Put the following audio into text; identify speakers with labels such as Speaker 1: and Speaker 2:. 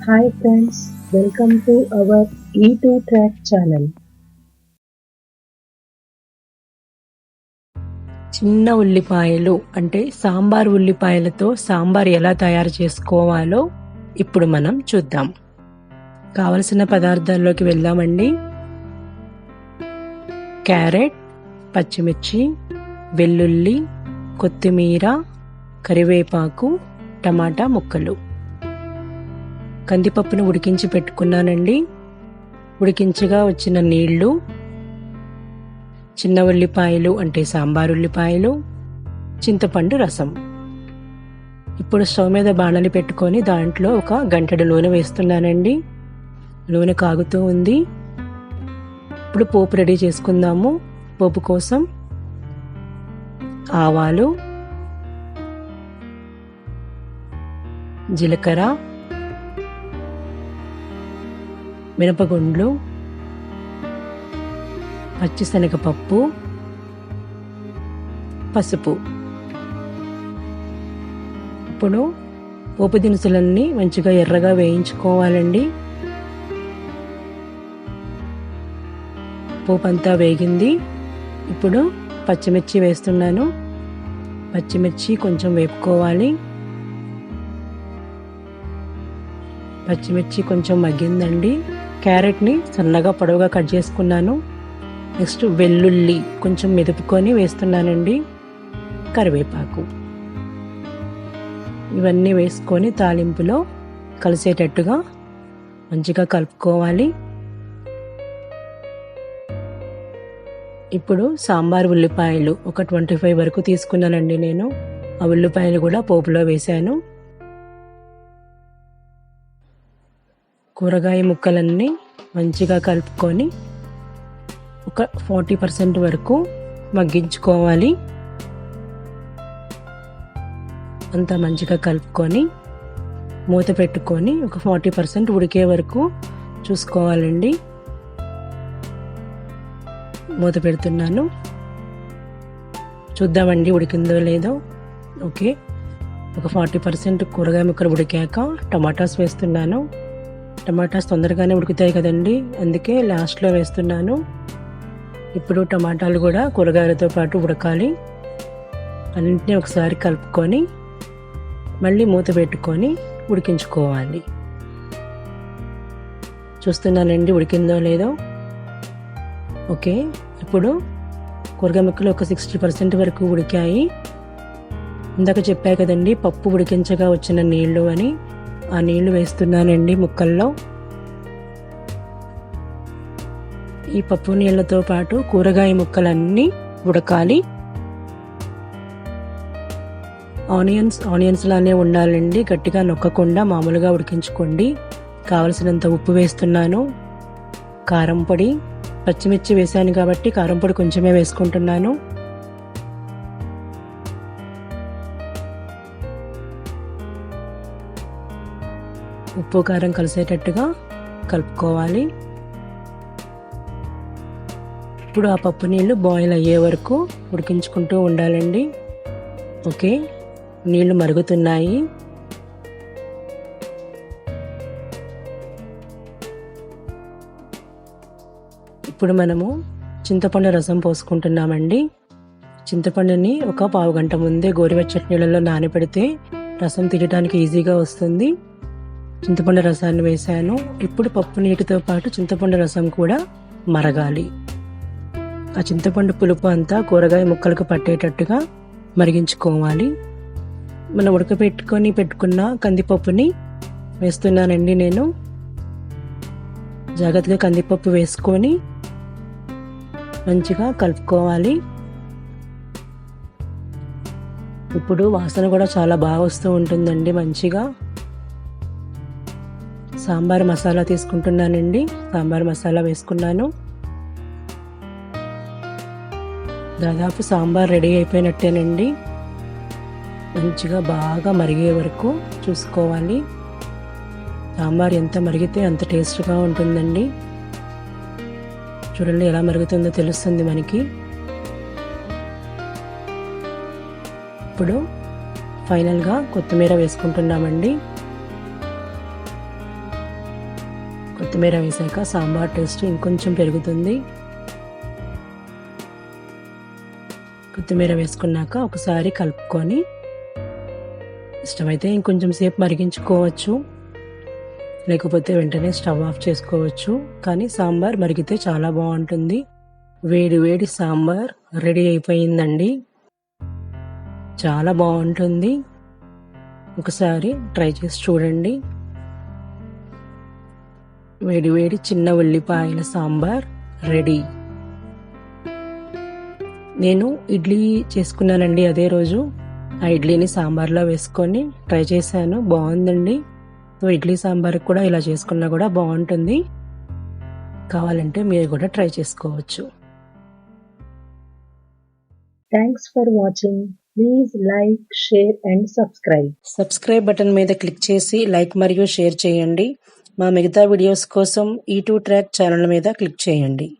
Speaker 1: Hi friends, welcome to our E2 Track channel.
Speaker 2: చిన్న ఉల్లిపాయలు అంటే సాంబార్ ఉల్లిపాయలతో సాంబార్ ఎలా తయారు చేసుకోవాలో ఇప్పుడు మనం చూద్దాం. కావలసిన పదార్థాల్లోకి వెళ్దామండి. క్యారెట్, పచ్చిమిర్చి, వెల్లుల్లి, కొత్తిమీర, కరివేపాకు, టమాటా ముక్కలు. కందిపప్పును ఉడికించి పెట్టుకున్నానండి. ఉడికించగా వచ్చిన నీళ్లు, చిన్న ఉల్లిపాయలు అంటే సాంబార్ ఉల్లిపాయలు, చింతపండు రసం. ఇప్పుడు స్టవ్ మీద బాణలి పెట్టుకొని దాంట్లో ఒక గంటెడు నూనె వేస్తున్నానండి. నూనె కాగుతూ ఉంది. ఇప్పుడు పోపు రెడీ చేసుకుందాము. పోపు కోసం ఆవాలు, జీలకర్ర, మినపగుండ్లు, పచ్చిశనగపప్పు, పసుపు. ఇప్పుడు పోపు దినుసులన్నీ మంచిగా ఎర్రగా వేయించుకోవాలండి. పోపు అంతా వేగింది. ఇప్పుడు పచ్చిమిర్చి వేస్తున్నాను. పచ్చిమిర్చి కొంచెం వేపుకోవాలి. పచ్చిమిర్చి కొంచెం మగ్గిందండి. క్యారెట్ని సన్నగా పొడవుగా కట్ చేసుకున్నాను. నెక్స్ట్ వెల్లుల్లి కొంచెం మెదుపుకొని వేస్తున్నానండి. కరివేపాకు ఇవన్నీ వేసుకొని తాలింపులో కలిసేటట్టుగా మంచిగా కలుపుకోవాలి. ఇప్పుడు సాంబార్ ఉల్లిపాయలు ఒక 25 వరకు తీసుకున్నానండి నేను. ఆ ఉల్లిపాయలు కూడా పోపులో వేశాను. కూరగాయ ముక్కలన్నీ మంచిగా కలుపుకొని ఒక 40% వరకు మగ్గించుకోవాలి. అంతా మంచిగా కలుపుకొని మూత పెట్టుకొని ఒక 40% ఉడికే వరకు చూసుకోవాలండి. మూత పెడుతున్నాను. చూద్దామండి ఉడికిందో లేదో. ఓకే, ఒక 40% కూరగాయ ముక్కలు ఉడికాక టమాటాస్ వేస్తున్నాను. టమాటాస్ తొందరగానే ఉడుకుతాయి కదండి, అందుకే లాస్ట్లో వేస్తున్నాను. ఇప్పుడు టమాటాలు కూడా కూరగాయలతో పాటు ఉడకాలి. అన్నింటినీ ఒకసారి కలుపుకొని మళ్ళీ మూత పెట్టుకొని ఉడికించుకోవాలి. చూస్తున్నానండి ఉడికిందో లేదో. ఓకే, ఇప్పుడు కూరగాయ ముక్కలు ఒక 60% వరకు ఉడికాయి. ఇందాక చెప్పా కదండి పప్పు ఉడికించగా వచ్చిన నీళ్లు అని. ఆ నీళ్లు వేస్తున్నానండి ముక్కల్లో. ఈ పప్పు నీళ్లతో పాటు కూరగాయ ముక్కలన్నీ ఉడకాలి. ఆనియన్స్ లానే ఉండాలండి, గట్టిగా నొక్కకుండా మామూలుగా ఉడికించుకోండి. కావలసినంత ఉప్పు వేస్తున్నాను. కారం పొడి, పచ్చిమిర్చి వేసాను కాబట్టి కారం పొడి కొంచెమే వేసుకుంటున్నాను. ఉప్పు కారం కలిసేటట్టుగా కలుపుకోవాలి. ఇప్పుడు ఆ పప్పు నీళ్ళు బాయిల్ అయ్యే వరకు ఉడికించుకుంటూ ఉండాలండి. ఓకే, నీళ్లు మరుగుతున్నాయి. ఇప్పుడు మనము చింతపండు రసం పోసుకుంటున్నామండి. చింతపండుని ఒక పావు గంట ముందే గోరువెచ్చటి నీళ్ళలో నానబెడితే రసం తీయడానికి ఈజీగా వస్తుంది. చింతపండు రసాన్ని వేసాను. ఇప్పుడు పప్పు నీటితో పాటు చింతపండు రసం కూడా మరగాలి. ఆ చింతపండు పులుపు అంతా కూరగాయ ముక్కలకు పట్టేటట్టుగా మరిగించుకోవాలి. మనం ఉడకపెట్టుకొని పెట్టుకున్న కందిపప్పుని వేస్తున్నానండి నేను. జాగ్రత్తగా కందిపప్పు వేసుకొని మంచిగా కలుపుకోవాలి. ఇప్పుడు వాసన కూడా చాలా బాగా వస్తూ ఉంటుందండి మంచిగా. సాంబార్ మసాలా తీసుకుంటున్నానండి. సాంబార్ మసాలా వేసుకున్నాను. దాదాపు సాంబార్ రెడీ అయిపోయినట్టేనండి. మంచిగా బాగా మరిగే వరకు చూసుకోవాలి. సాంబార్ ఎంత మరిగితే అంత టేస్ట్గా ఉంటుందండి. చూడండి ఎలా మరుగుతుందో తెలుస్తుంది మనకి. ఇప్పుడు ఫైనల్గా కొత్తిమీర వేసుకుంటున్నామండి. కొత్తిమీర వేసాక సాంబార్ టేస్ట్ ఇంకొంచెం పెరుగుతుంది. కొత్తిమీర వేసుకున్నాక ఒకసారి కలుపుకొని ఇష్టమైతే ఇంకొంచెం సేపు మరిగించుకోవచ్చు, లేకపోతే వెంటనే స్టవ్ ఆఫ్ చేసుకోవచ్చు. కానీ సాంబార్ మరిగితే చాలా బాగుంటుంది. వేడి వేడి సాంబార్ రెడీ అయిపోయిందండి. చాలా బాగుంటుంది. ఒకసారి ట్రై చేసి చూడండి. వేడి వేడి చిన్న ఉల్లిపాయల సాంబార్ రెడీ. నేను ఇడ్లీ చేసుకున్నానండి అదే రోజు. ఆ ఇడ్లీని సాంబార్లో వేసుకొని ట్రై చేశాను, బాగుందండి. సో ఇడ్లీ సాంబార్ కూడా ఇలా చేసుకున్నా కూడా బాగుంటుంది. కావాలంటే మీరు కూడా ట్రై చేసుకోవచ్చు.
Speaker 1: Thanks for watching. Please like, share and subscribe.
Speaker 2: Subscribe button మీద క్లిక్ చేసి లైక్ మరియు షేర్ చేయండి. మా మిగతా వీడియోస్ కోసం E2 ట్రాక్ ఛానల్ మీద క్లిక్ చేయండి.